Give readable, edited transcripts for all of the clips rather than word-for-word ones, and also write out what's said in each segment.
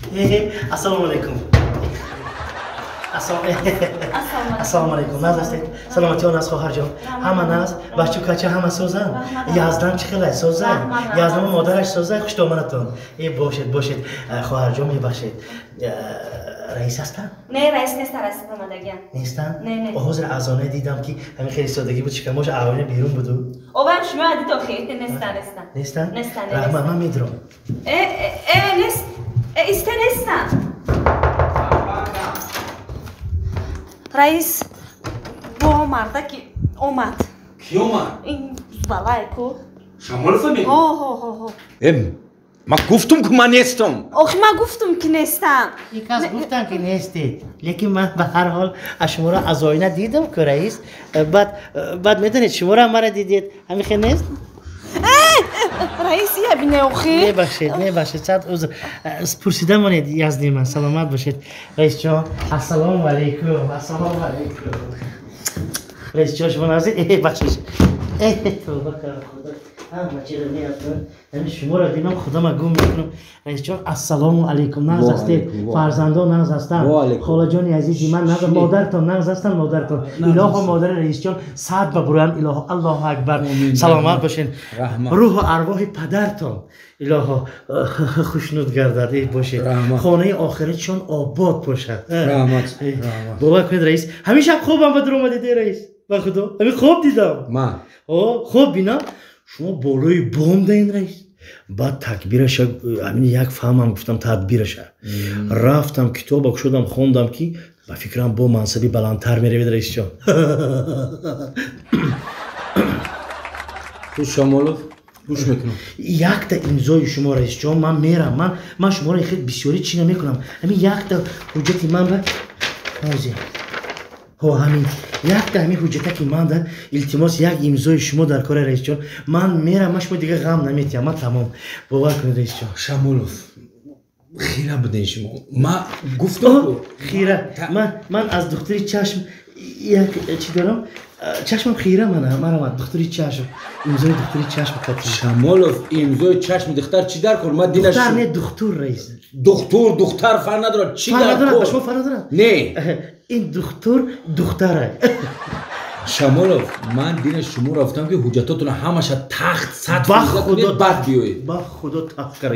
Assalomu alaykum. Assalomu alaykum. Naz hastید؟ سلامتی و ناز خواهر جان. همه ناز بچه کچه همه سوزن. یازدم چخله سوزن. یازدم مادرش سوزن. خوش آمدتون. باشید خواهر جان میبخشید. رئیس هستن؟ نه رئیس نیستن رئیس اومدگن. نیستن؟ نه. حضور اذانه دیدم که همین خیلی سادگی بود شکمش آوانه بیرون بود. اوام شما عادی تو خیلی نیستن. رحمت من میدرم. نیست. نیستن. رئیس با مرده که اومد. کی اومد؟ این بالای کو. شمال فهمی؟ من گفتم که من نیستم. آخه من گفتم که نیستم. یک از گفتم که نیستید. لیکن من به هر حال شما را از آینه دیدم که رئیس. بعد میدونید شما را مرا دیدید. همین خیلی نیست؟ رئیس یه بینه اخی. میبخشید صد عذر. پرسیده مانید یزدی من سلامت باشید. رئیس جان السلام علیکم. رئیس جان شما نازید بخشید. توبه کردم خدا. همه چیز رو می‌افتم. یعنی شما را دیدم خدا ما گم میکنم. رئیس جان السلام علیکم. ناز هستید. فرزندان ناز هستند. خاله جان عزیزی من ناز مادرتان ناز هستند مادرتان. اله و مادر رئیس جان صد ببرند اله الله اکبر. سلامت باشین. روح و ارواح پدرتان اله خوشنود گردد باشید. خانه آخرتشان آباد باشد. رحمت. باور کنید رئیس همیشه خوبم به در اومدید رئیس. به خدا همین خوب دیدم. من خوب بینم شما بالای بام دین رئیس. بعد تکبیرش همین یک فهمم گفتم تدبیرش رفتم کتاب شدم خوندم که با فکرم با منصبی بلندتر میروید رئیس جان. تو شمالو گوش میکنم. یک تا امضای شما رئیس جان من میرم. من شما را خیلی بسیاری چی نمیکنم. همین یک تا حجتی من به همین یک تا همین حجته که من در التماس یک امضای شما در کار رئیس جان من میرم. من شما دیگه غم نمیتیم. من تمام باور کنید رئیس جان. شمالوف خیره بدین شما. من گفتم خیره من از دکتری چشم یک چی دارم چشمم خیره من دکتری چشم امضای دکتری چشم کاتم. شمالوف امضای چشم دختر چی در کن؟ من دینش دختر نه دکتر رئیس. دختر فر نداره چی در کن؟ شما فر نداره؟ نه این دختره. شمالوف من دین شما رفتم که حجتاتون همش تخت سطح بعد بیایید. با خدا تخت کرده.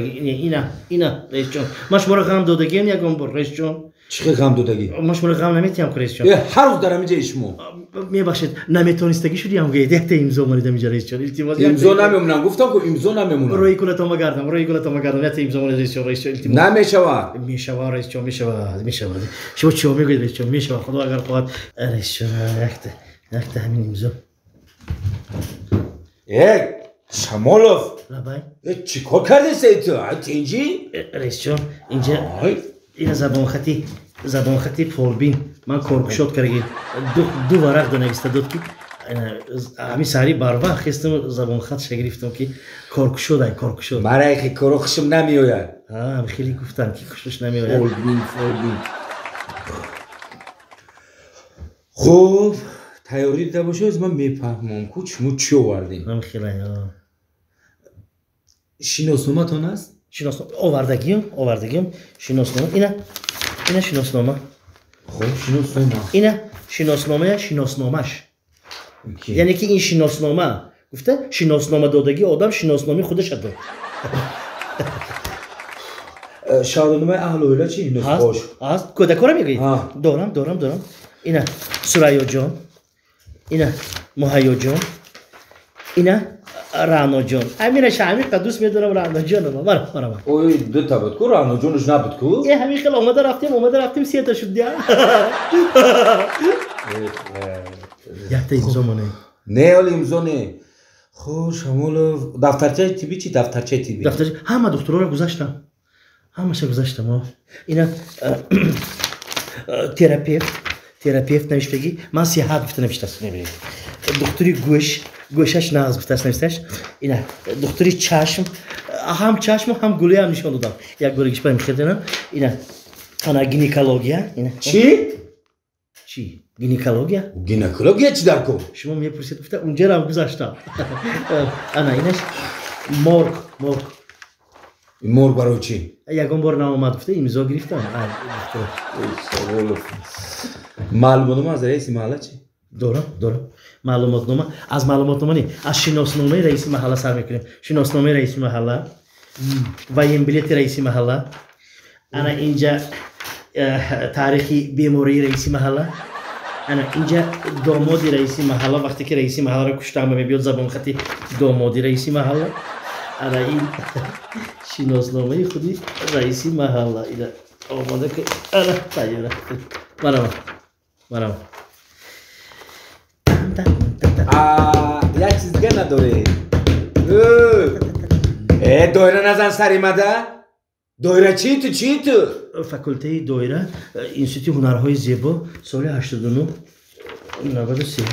اینا رئیس جان من شما را غم دادگیم یکم بر رئیس جان. چی غم دادگی؟ من شما را غم نمیتیم که رئیس جان. هر روز دارم اینجا شما. میبخشید نمیتونستگی شدی هم گید یک تا امضا مونیدم اینجا رئیس جان. امضا نمیمونم گفتم که امضا نمیمونم. روی کلتام گردم یک تا امضا مونید رئیس جان. نمیشود. میشود رئیس جان میشود. شما چی میگید رئیس جان؟ میشود خدا اگر خواهد رئیس جان یک تا همین امضا. شمالوف لبای چی کار کردی سیتو؟ اینجی؟ رئیس جان اینجا این زبان خطی پولبین من کارکشاد کردم. دو ورق دونسته داد که همین سری بر وقت خستم زبان خط شگرفتم که کارکشاد. برای که کارکشم نمیآید. خیلی گفتن که کشش نمیآید. پولبین خوب تیاری دیده باشه از من میفهمم که شما چی آوردین. خیلی شناسنامه تان است؟ آوردگیم شناسنامه اینا شناسنامه. خب شناسنامه اینا شناسنامهش یعنی که این شناسنامه گفته شناسنامه دادگی آدم شناسنامه خودش داد. شهادتنامه اهل و اهله چی؟ نسخه‌اش هست کدکو میگید؟ دارم اینا سریا جان اینا مهیا جان اینا رانا جان. همین شامی قدوس میدونم رانا جان مرا. اوی دو تا بود کو رانا جانش نبود کو؟ همین خیلی اومده رفتیم سه تا شد دیگه. یک تا امضا مونه. نه ولی امضا نه. خب شمال دفترچه تیبی چی دفترچه تیبی؟ همه دکترها رو گذاشتم. اینا تراپیوت نوشتگی من صحت گفته نوشته است. نمی‌بینید دکتری گوشش ناز گفته است نوشتهش. اینا دکتری چشم هم گلوی هم نشون دادم. یک بار گشتم می‌خوردم. اینا انا گینکولوژیا اینا چی گینکولوژیا چی در کو؟ شما میپرسید گفته اونجا رو گذاشتم. انا اینش مورگ این مرغ برای چی؟ یگان بار نامد گفته امضا گرفتم معلومات از رئیس محله چی؟ دارم معلوماتنامه از معلوماتنامه نی از شناسنامه رئیس محله سر میکنیم شناسنامه رئیس محله و این بلیت رئیس محله انا اینجا تاریخی بیماری رئیس محله انا اینجا دامادی رئیس محله وقتی که رئیس محله رو کشتم میبیاد زبان خطی دامادی رئیس محله انا این شناسنامه خودی رئیس محله اینا آماده که انا تاییده مرام یک چیز دیگه نداره دایره نزن سری مده دایره چی تو فاکولته دایره انستیتوت هنرهای زیبا سال 89 93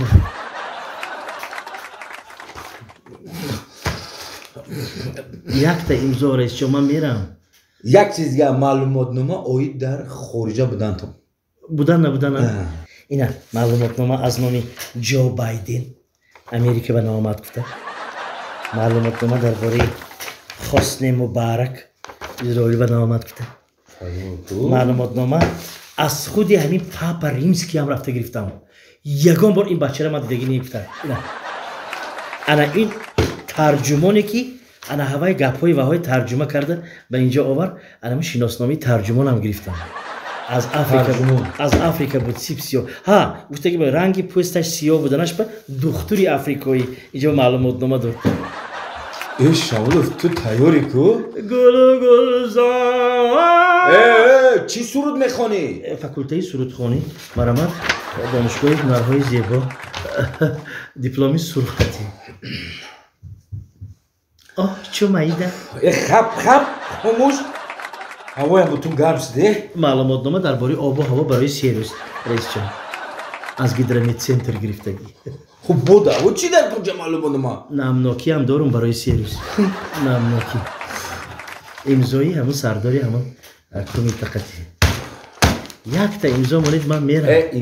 یک تا امضا رئیس جان من میرم یک چیز دیگه معلوماتنامه اوید در خارجه بودن تو بودن اینا معلوماتنامه از نام جو بایدن امریکا به نامد گفته معلوماتنامه درباره حسن مبارک اسرائیل به نامد گفته معلوماتنامه از خودی همین پاپ ریمسکی هم رفته گرفتم یگان بار این بچه را من دیگه نمی‌گفتم انا این ترجمانی که انا هوای گپ‌های و های ترجمه کرده به اینجا آور انا من شناسنامه ترجمان هم گرفتم از آفریقا بود سیاه ها گفته که به رنگ پوستش سیاه بودنش به دختری آفریقایی اینجا معلوماتنامه داد شاملوف تو تیاری کو گل چی سرود میخوانی فاکولته سرودخوانی مرامت دانشگاه هنرهای زیبا دیپلمی سرخطی چه مایده خب خاموش هوای بوتون گرم شده معلوماتنامه درباره آب و هوا برای سیروس رئیس جان از گیدرمیت سنتر گرفتگی خب بوده و چی در کجا معلوماتنامه نمناکی هم دارم برای سیروس نمناکی امضایی همون سرداری همون کمیتقتی یک تا امضا مانید من میرم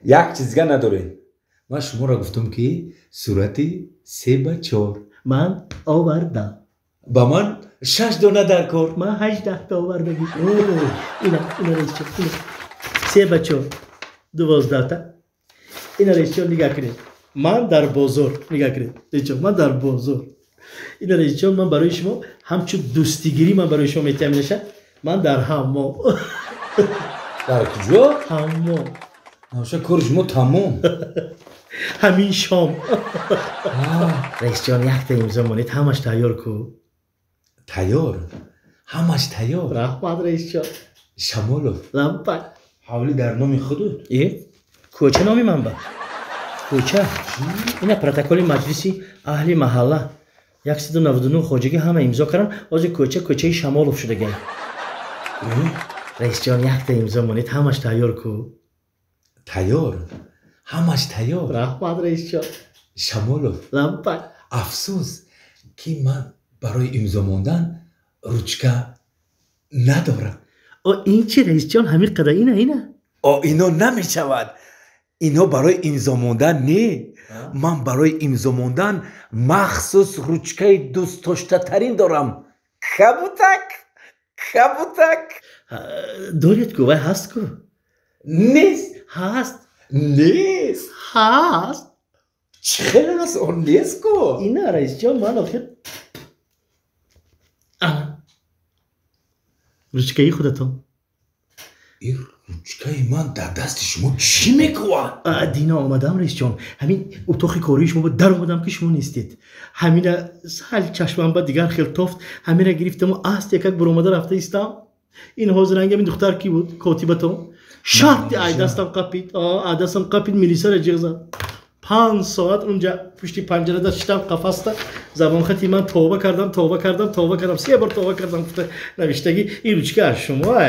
یک چیزگه نداره من شما را گفتم که صورتی 3/4 من آوردم با من 6 دانه در کار من 18 تا آوردگی اینا رئیس جان 3/4 12 تا اینا رئیس جان نگاه کنید من در بازار نگاه کنید رئیس جان من در بازار اینا رئیس جان من برای شما همچون دوستیگیری من برای شما میتونم نشه من در حمام در کجا؟ حمام نوشه کار شما تمام همین شام رئیس جان یک تا امضا مانید همش تیار کو تیار همش تیار رحمت رئیس جان شمالوف لمپا حوالی در نام خودت کوچه نامی من با کوچه اینا پروتکل مجلسی اهل محله 199 خواجگی همه امضا کردن از کوچه شمالوف شده گه رئیس جان یک تا امضا مانید همش تیار کو تیار همش تیار رحمت رئیس جان شمالوف لمپا افسوس که من برای امضا ماندن روچکه ندارم این چی رئیس جان همین قدر اینه اینا نمی شود اینا برای امضا ماندن نه من برای امضا ماندن مخصوص روچکه دوست داشته ترین دارم خبوتک دارید کو هست کو نیست هست چرا از آن نیست کو اینا رئیس جان من آخر روچکه خودتون این روچکه من در دست شما چی میکنه؟ دینا آمدم رئیس جان همین اتاق کاری شما در آمدم که شما نیستید همین سال چشمم با دیگر خیلی تافت همین را گرفتم و است یک برآمده رفته ایستم این حاضر رنگ این دختر کی بود کاتبتون شرط دستم قپید ملیسا را جیغ زد 5 ساعت اونجا پشت پنجره داشتم قفس تا زبان خطی من توبه کردم 3 بار توبه کردم گفته نوشتگی این روچکه از شما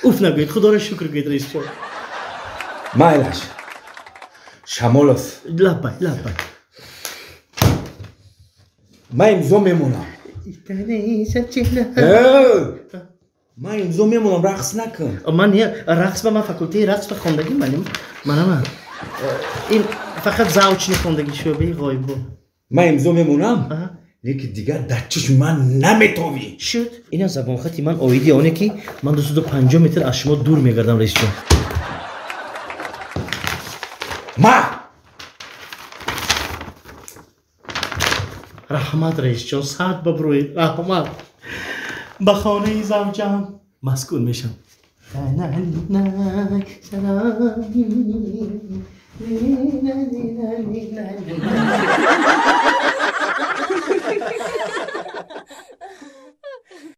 اوف نگوید خدا را شکر گوید رئیس جان مایلش شمالوف لبای من امضا میمونم من امضا میمونم رقص نکن من رقص به من فاکولته رقص به خواندگی منم این فقط زوج نخوندگی شعبه غایب بود. من امضا میمونم لیکن دیگر در چشم من نمیتوی. شد این از زبان خطی من آیدی آنه که من 250 متر از شما دور میگردم رئیس جان. ما رحمت رئیس جان ساعت ببروید رحمت به خانه زوجم مسکون میشم. سلام